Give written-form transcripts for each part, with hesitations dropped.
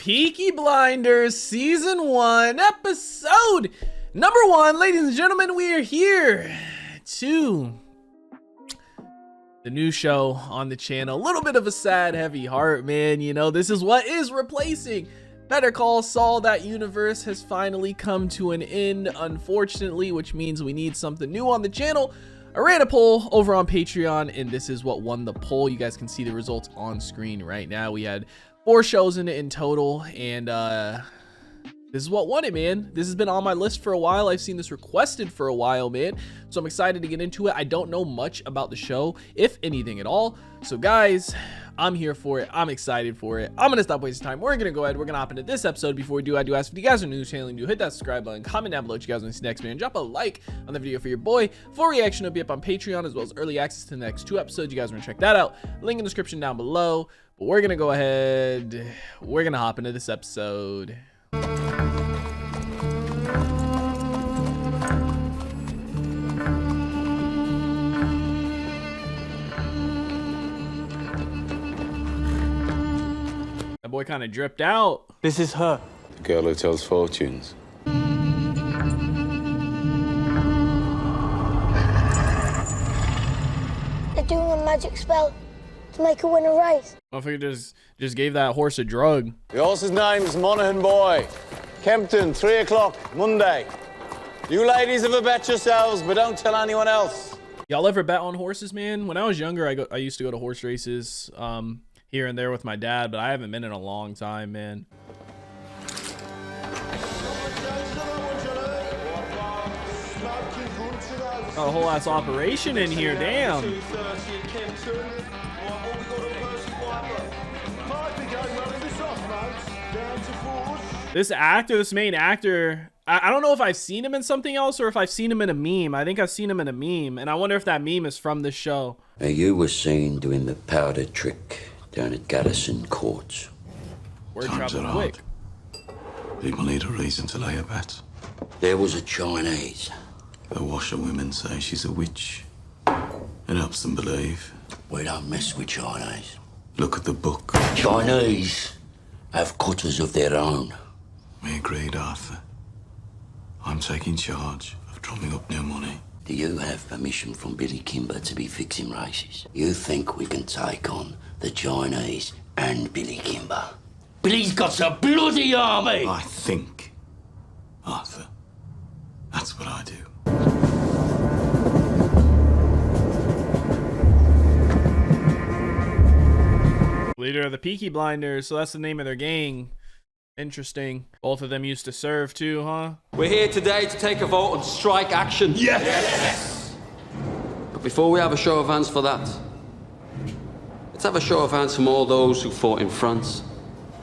Peaky Blinders Season 1, Episode number 1. Ladies and gentlemen, we are here to the new show on the channel. A little bit of a sad, heavy heart, man. You know, this is what is replacing Better Call Saul. That universe has finally come to an end, unfortunately, which means we need something new on the channel. I ran a poll over on Patreon, and this is what won the poll. You guys can see the results on screen right now. We had 4 shows in it in total, and this is what won it, man. This has been on my list for a while. I've seen this requested for a while, man, so I'm excited to get into it. I don't know much about the show, if anything at all, so guys, I'm here for it. I'm excited for it. I'm gonna stop wasting time. We're gonna go ahead, we're gonna hop into this episode. Before we do, I do ask if you guys are new to the channel and do hit that subscribe button, comment down below what you guys want to see next, man. Drop a like on the video for your boy. Full reaction will be up on Patreon, as well as early access to the next 2 episodes. You guys want to check that out, link in the description down below. But we're gonna go ahead, we're gonna hop into this episode. That boy kind of dripped out. This is her. The girl who tells fortunes. They're doing a magic spell to make her win a race. Motherfucker just gave that horse a drug. The horse's name's Monaghan Boy. Kempton, 3 o'clock, Monday. You ladies have a bet yourselves, but don't tell anyone else. Y'all ever bet on horses, man? When I was younger, I used to go to horse races here and there with my dad, but I haven't been in a long time, man. Got a whole ass operation in here, damn. This actor, this main actor, I don't know if I've seen him in something else or if I've seen him in a meme. I think I've seen him in a meme, and I wonder if that meme is from this show. Now, you were seen doing the powder trick down at Garrison Courts. Word Times travel are quick. hard. People need a reason to lay a bet. There was a Chinese. The washerwomen say she's a witch. It helps them believe. We don't mess with Chinese. Look at the book. Chinese have cutters of their own. We agreed, Arthur. I'm taking charge of drumming up new money. Do you have permission from Billy Kimber to be fixing races? You think we can take on the Chinese and Billy Kimber? Billy's got a bloody army! I think, Arthur. That's what I do. Leader of the Peaky Blinders, so that's the name of their gang. Interesting. Both of them used to serve too, huh? We're here today to take a vote on strike action. Yes! But before we have a show of hands for that, let's have a show of hands from all those who fought in France.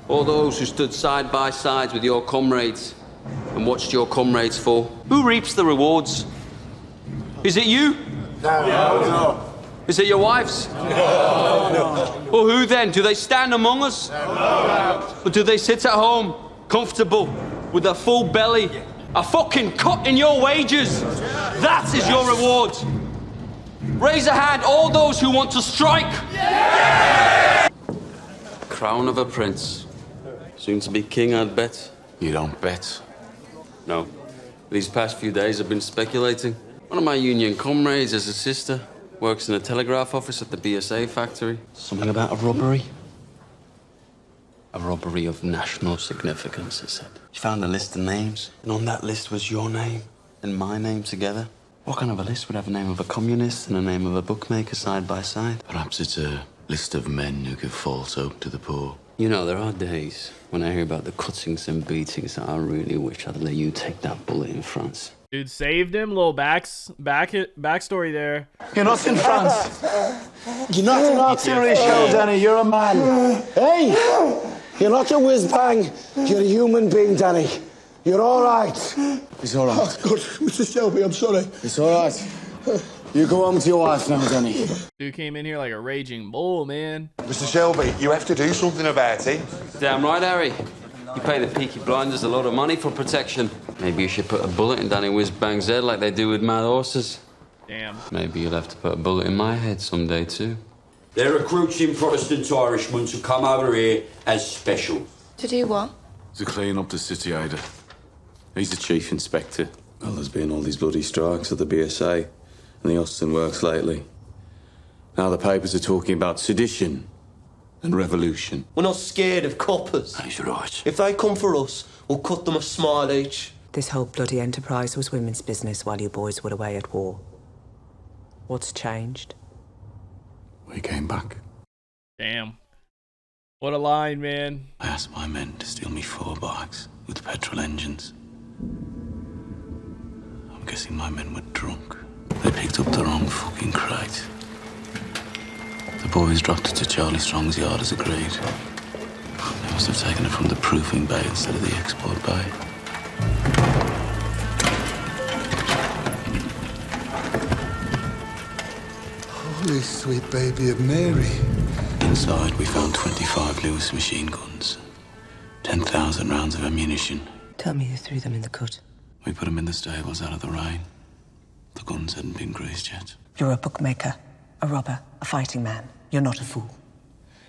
All those who stood side by side with your comrades and watched your comrades fall. Who reaps the rewards? Is it you? No. Is it your wives? No. Well, who then? Do they stand among us? No. Or do they sit at home, comfortable, with a full belly, a fucking cut in your wages? That is your reward. Raise a hand, all those who want to strike. Yeah! Crown of a prince. Soon to be king, I'd bet. You don't bet. No. These past few days I've been speculating. One of my union comrades has a sister. Works in a telegraph office at the BSA factory. Something about a robbery? A robbery of national significance, it said. She found a list of names, and on that list was your name and my name together. What kind of a list would have a name of a communist and a name of a bookmaker side by side? Perhaps it's a list of men who give false hope to the poor. You know, there are days when I hear about the cuttings and beatings that I really wish I'd let you take that bullet in France. Dude saved him. Little backstory there. You're not in France. You're not an artillery shell, Danny. You're a man. Hey! You're not a whiz-bang. You're a human being, Danny. You're all right. It's all right. Oh, good. Mr. Shelby, I'm sorry. It's all right. You go home to your wife now, Danny. Dude came in here like a raging bull, man. Mr. Shelby, you have to do something about it. Damn right, Harry. You pay the Peaky Blinders a lot of money for protection. Maybe you should put a bullet in Danny Whizbang's head like they do with mad horses. Damn. Maybe you'll have to put a bullet in my head someday, too. They're recruiting Protestant Irishmen to come over here as special. To do what? To clean up the city, Ada. He's the chief inspector. Well, there's been all these bloody strikes at the BSA and the Austin works lately. Now the papers are talking about sedition and revolution. We're not scared of coppers. He's right. If they come for us, we'll cut them a smile each. This whole bloody enterprise was women's business while you boys were away at war. What's changed? We came back. Damn. What a line, man. I asked my men to steal me 4 bikes with petrol engines. I'm guessing my men were drunk. They picked up the wrong fucking crate. The boys dropped it to Charlie Strong's yard as agreed. They must have taken it from the proofing bay instead of the export bay. Holy sweet baby of Mary. Inside, we found 25 Lewis machine guns, 10,000 rounds of ammunition. Tell me you threw them in the cut. We put them in the stables out of the rain. The guns hadn't been greased yet. You're a bookmaker, a robber, a fighting man. You're not a fool.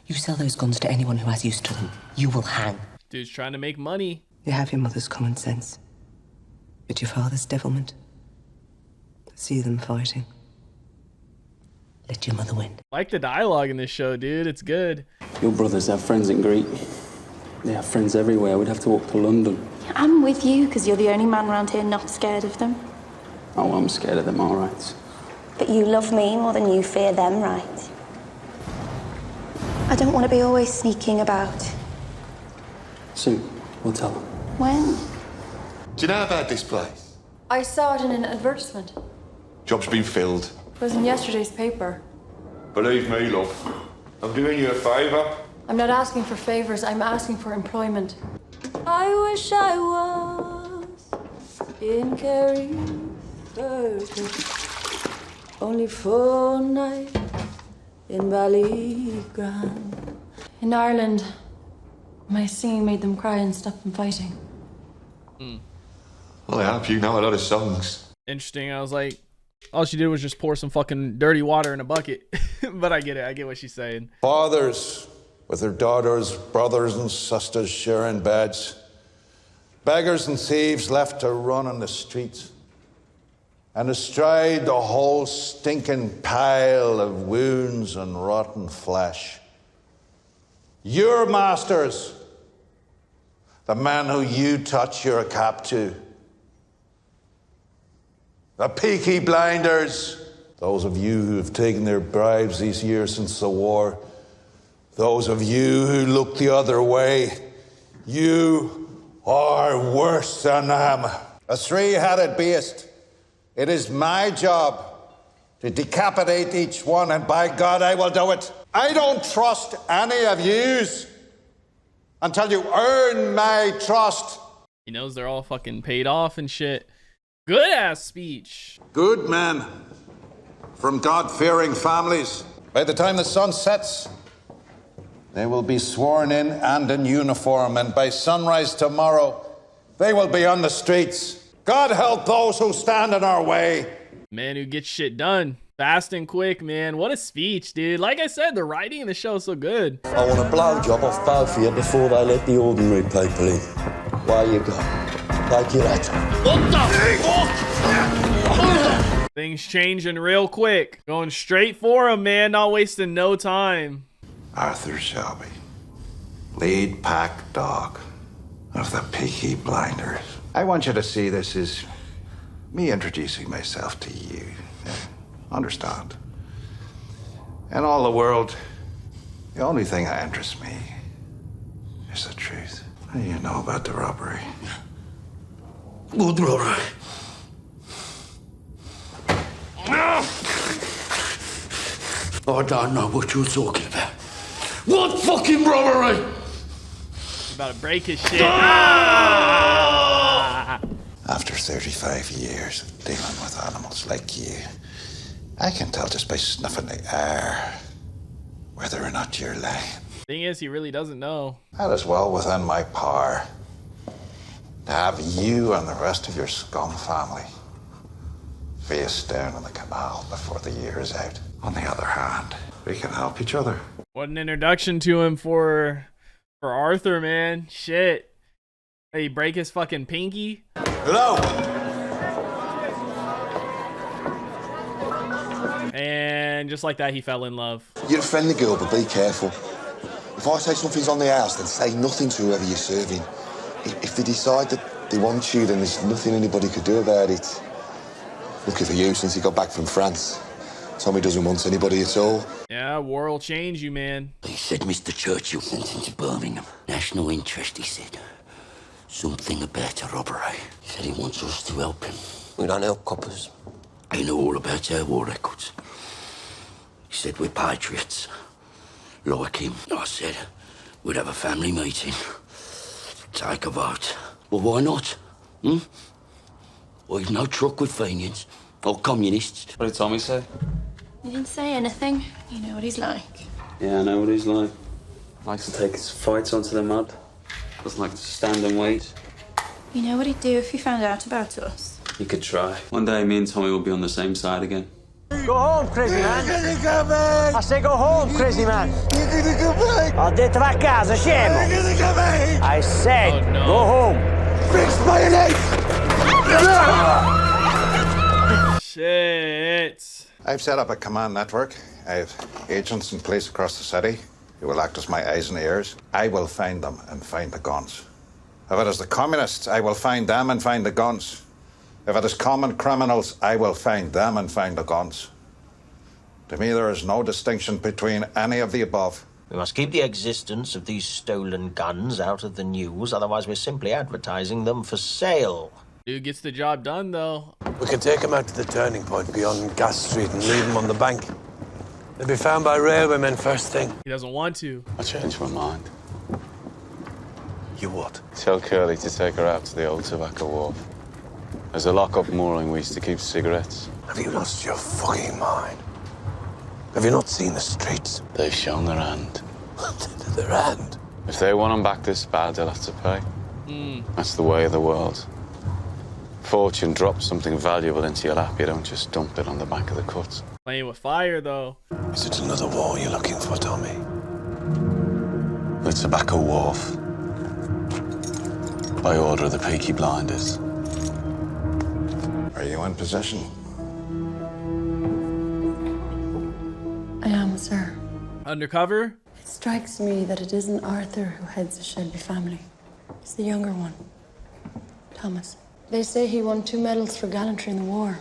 You sell those guns to anyone who has use to them. You will hang. Dude's trying to make money. You have your mother's common sense, but your father's devilment. See them fighting. Let your mother win. Like the dialogue in this show, dude. It's good. Your brothers have friends in Greek. They have friends everywhere. We'd have to walk to London. I'm with you, because you're the only man around here not scared of them. Oh, I'm scared of them, all right. But you love me more than you fear them, right? I don't want to be always sneaking about. Soon, we'll tell them. When? Do you know about this place? I saw it in an advertisement. Job's been filled. It was in yesterday's paper. Believe me, love. I'm doing you a favour. I'm not asking for favors, I'm asking for employment. I wish I was in Kerry, only for a night in Ballygrand. In Ireland, my singing made them cry and stop them fighting. Well, I hope you know a lot of songs. Interesting. I was like, all she did was just pour some fucking dirty water in a bucket. But I get it. I get what she's saying. Fathers with their daughters, brothers and sisters sharing beds. Beggars and thieves left to run on the streets. And astride the whole stinking pile of wounds and rotten flesh. Your masters, the men who you touch your cap to. The Peaky blinders, those of you who have taken their bribes these years since the war. Those of you who look the other way, you are worse than them. A 3-headed beast. It is my job to decapitate each one, and by God, I will do it. I don't trust any of yous until you earn my trust. He knows they're all fucking paid off and shit. Good ass speech. Good men from God-fearing families. By the time the sun sets, they will be sworn in and in uniform, and by sunrise tomorrow, they will be on the streets. God help those who stand in our way. Man who gets shit done. Fast and quick, man. What a speech, dude. Like I said, the writing in the show is so good. I want a blowjob off both of you before they let the ordinary people in. Where you go? Take your hat off. What the fuck? Things changing real quick. Going straight for him, man. Not wasting no time. Arthur Shelby, lead pack dog of the Peaky Blinders. I want you to see this as me introducing myself to you. Understand? In all the world, the only thing that interests me is the truth. What do you know about the robbery? What robbery? I don't know what you're talking about. What fucking robbery? He's about to break his shit. After 35 years of dealing with animals like you, I can tell just by snuffing the air whether or not you're lying. Thing is, he really doesn't know. That is well within my power to have you and the rest of your scum family face down in the canal before the year is out. On the other hand, we can help each other. What an introduction to him for For Arthur, man. Shit. Hey, he break his fucking pinky? Hello. And just like that, he fell in love. You're a friendly girl, but be careful. If I say something's on the house, then say nothing to whoever you're serving. If they decide that they want you, then there's nothing anybody could do about it. Lucky for you, since he got back from France. Tommy doesn't want anybody at all. Yeah, war will change you, man. He said Mr. Churchill sent him to Birmingham. National interest, he said. Something about a robbery. He said he wants us to help him. We don't help coppers. He know all about our war records. He said we're patriots. Like him. I said we'd have a family meeting. Take a vote. Well, why not? We've no truck with Fenians or communists. What did Tommy say? He didn't say anything. You know what he's like. Yeah, I know what he's like. Likes to take his fights onto the mud. Doesn't like to stand and wait. You know what he'd do if he found out about us? He could try. One day, me and Tommy will be on the same side again. Go home, crazy man. I say go home, crazy man. Ho detto va a casa, scemo. I said go home. Fix mayonnaise! Shit. I've set up a command network. I have agents in place across the city who will act as my eyes and ears. I will find them and find the guns. If it is the communists, I will find them and find the guns. If it is common criminals, I will find them and find the guns. To me, there is no distinction between any of the above. We must keep the existence of these stolen guns out of the news, otherwise we're simply advertising them for sale. Dude gets the job done, though. We can take them out to the turning point beyond Gas Street and leave them on the bank. They'll be found by railwaymen first thing. He doesn't want to. I changed my mind. You what? Tell Curly to take her out to the old tobacco wharf. There's a lock-up mooring we used to keep cigarettes. Have you lost your fucking mind? Have you not seen the streets? They've shown their hand. Their hand? If they want them back this bad, they'll have to pay. That's the way of the world. Fortune drops something valuable into your lap, you don't just dump it on the back of the cut. Playing with fire, though. Is it another war you're looking for, Tommy? The tobacco wharf. By order of the Peaky blinders. Are you in possession? I am, sir. Undercover? It strikes me that it isn't Arthur who heads the Shelby family. It's the younger one, Thomas. They say he won 2 medals for gallantry in the war.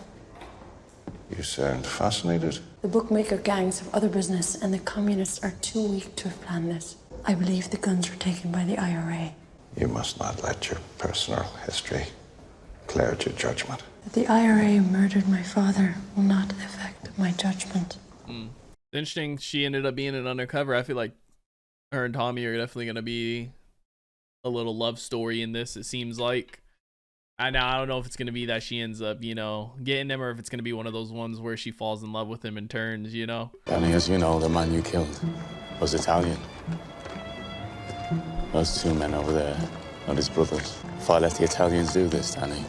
You sound fascinated. The bookmaker gangs have other business, and the communists are too weak to have planned this. I believe the guns were taken by the IRA. You must not let your personal history cloud your judgment. That the IRA murdered my father will not affect my judgment. Interesting she ended up being an undercover. I feel like her and Tommy are definitely going to be a little love story in this, it seems like. I don't know if it's going to be that she ends up, you know, getting him, or if it's going to be one of those ones where she falls in love with him and turns, you know. Danny, as you know, the man you killed was Italian. Those 2 men over there are his brothers. If I let the Italians do this, Danny,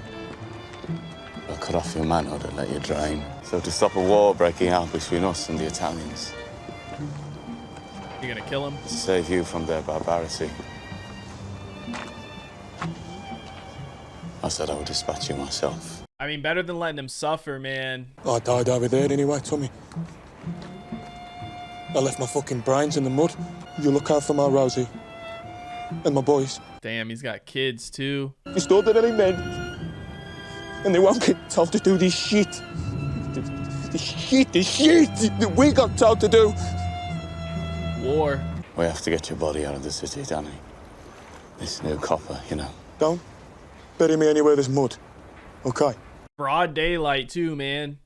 they'll cut off your manhood and let you drain. So to stop a war breaking out between us and the Italians, You're going to kill him? to save you from their barbarity, I said I would dispatch you myself. I mean, better than letting him suffer, man. I died over there anyway, Tommy. I left my fucking brains in the mud. You look out for my Rosie and my boys. Damn, he's got kids, too. It's not that any men, and they won't get told to do this shit. This shit that we got told to do. War. We have to get your body out of the city, Danny. This new copper, you know. Don't bury me anywhere there's mud, okay? Broad daylight, too, man.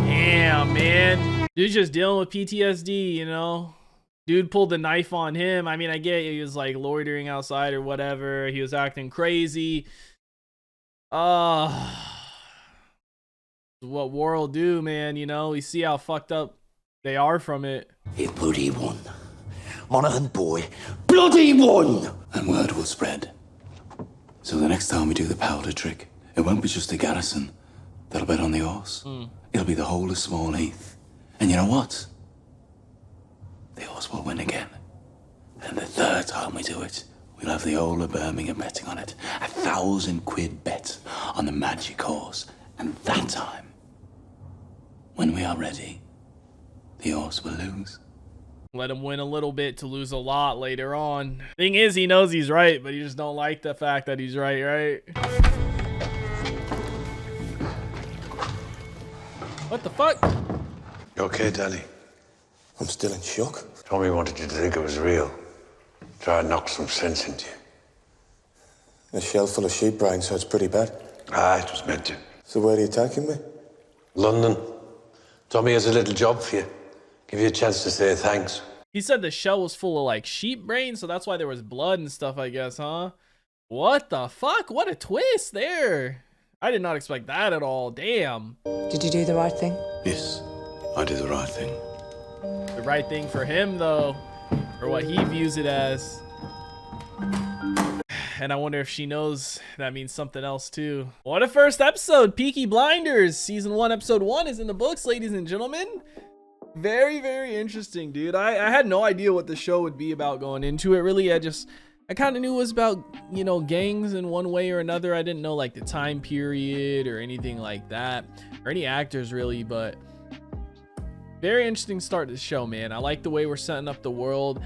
Damn, man. Dude's just dealing with PTSD, you know? Dude pulled the knife on him. I mean, I get he was like loitering outside or whatever. He was acting crazy. What war will do, man, you know? We see how fucked up they are from it. A bloody one. Monaghan boy. Bloody one! And word will spread. So the next time we do the powder trick, it won't be just the garrison, They'll bet on the horse. It'll be the whole of Small Heath. And you know what? The horse will win again. And the third time we do it, we'll have the whole of Birmingham betting on it. £1,000 bet on the magic horse. And that time, when we are ready, the horse will lose. Let him win a little bit to lose a lot later on. Thing is, he knows he's right, but he just don't like the fact that he's right, right? What the fuck? You okay, Danny? I'm still in shock. Tommy wanted you to think it was real. Try and knock some sense into you. A shell full of sheep brains, so it's pretty bad. Ah, it was meant to. So where are you taking me? London. Tommy has a little job for you. Give you a chance to say thanks. He said the shell was full of like sheep brains, so that's why there was blood and stuff, I guess, huh? What the fuck? What a twist there. I did not expect that at all. Damn. Did you do the right thing? Yes, I did the right thing. The right thing for him, though, or what he views it as. And I wonder if she knows that means something else too. What a first episode. Peaky Blinders season 1 episode 1 is in the books, ladies and gentlemen. Very, very interesting, dude. I had no idea what the show would be about going into it. Really, I kind of knew it was about, you know, gangs in one way or another. I didn't know like the time period or anything like that, or any actors really, but very interesting start to the show, man. I like the way we're setting up the world.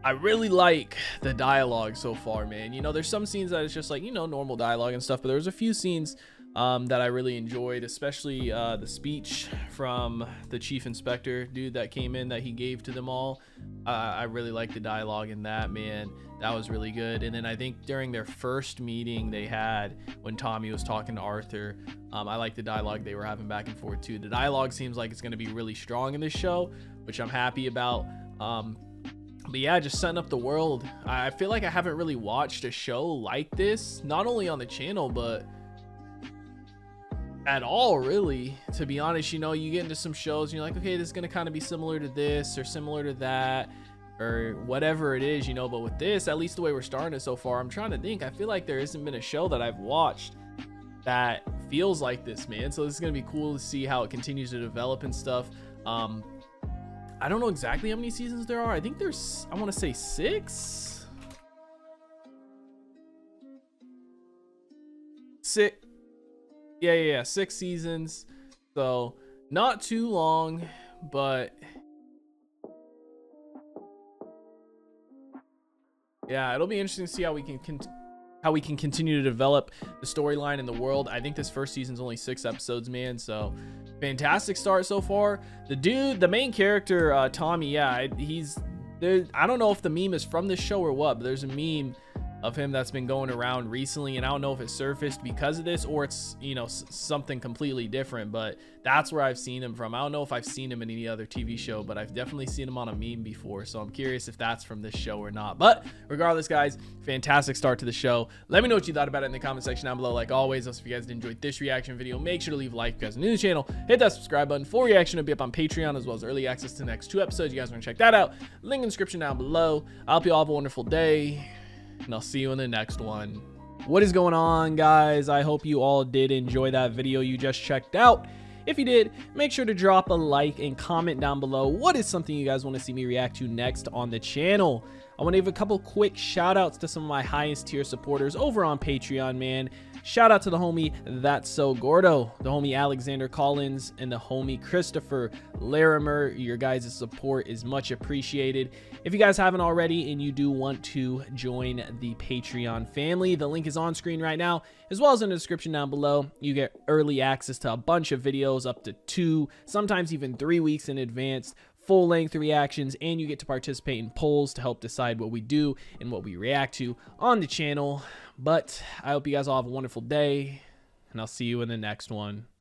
I really like the dialogue so far, man. You know, there's some scenes that it's just like, you know, normal dialogue and stuff, but there's a few scenes that I really enjoyed, especially the speech from the chief inspector dude that came in that he gave to them all. I really liked the dialogue in that, man. That was really good. And then I think during their first meeting they had when Tommy was talking to Arthur, I like the dialogue they were having back and forth too. The dialogue seems like it's going to be really strong in this show, which I'm happy about. But yeah, just setting up the world. I feel like I haven't really watched a show like this, not only on the channel, but at all, really. To be honest, you know, you get into some shows and you're like, okay, this is going to kind of be similar to this or similar to that or whatever it is, you know. But with this, at least the way we're starting it so far, I'm trying to think. I feel like there hasn't been a show that I've watched that feels like this, man. So this is going to be cool to see how it continues to develop and stuff. I don't know exactly how many seasons there are. I think there's, I want to say 6. 6. Yeah, 6 seasons. So not too long, but yeah, it'll be interesting to see how we can continue to develop the storyline in the world. I think this first season's only 6 episodes, man. So fantastic start so far. The main character, Tommy, yeah, he's there. I don't know if the meme is from this show or what, but there's a meme of him that's been going around recently, and I don't know if it surfaced because of this or it's, you know, something completely different, but that's where I've seen him from. I don't know if I've seen him in any other TV show, but I've definitely seen him on a meme before, so I'm curious if that's from this show or not. But regardless, guys, fantastic start to the show. Let me know what you thought about it in the comment section down below. Like always, if you guys enjoyed this reaction video, make sure to leave a like. If you guys are new to the channel, hit that subscribe button. Full reaction will be up on Patreon, as well as early access to the next 2 episodes. You guys want to check that out, link in the description down below. I hope you all have a wonderful day, and I'll see you in the next one. What is going on, guys? I hope you all did enjoy that video you just checked out. If you did, make sure to drop a like and comment down below what is something you guys want to see me react to next on the channel. I want to give a couple quick shout outs to some of my highest tier supporters over on Patreon, man. Shout out to the homie That's So Gordo, the homie Alexander Collins, and the homie Christopher Larimer. Your guys' support is much appreciated. If you guys haven't already and you do want to join the Patreon family, the link is on screen right now, as well as in the description down below. You get early access to a bunch of videos, up to 2, sometimes even 3 weeks in advance, full-length reactions, and you get to participate in polls to help decide what we do and what we react to on the channel. But I hope you guys all have a wonderful day, and I'll see you in the next one.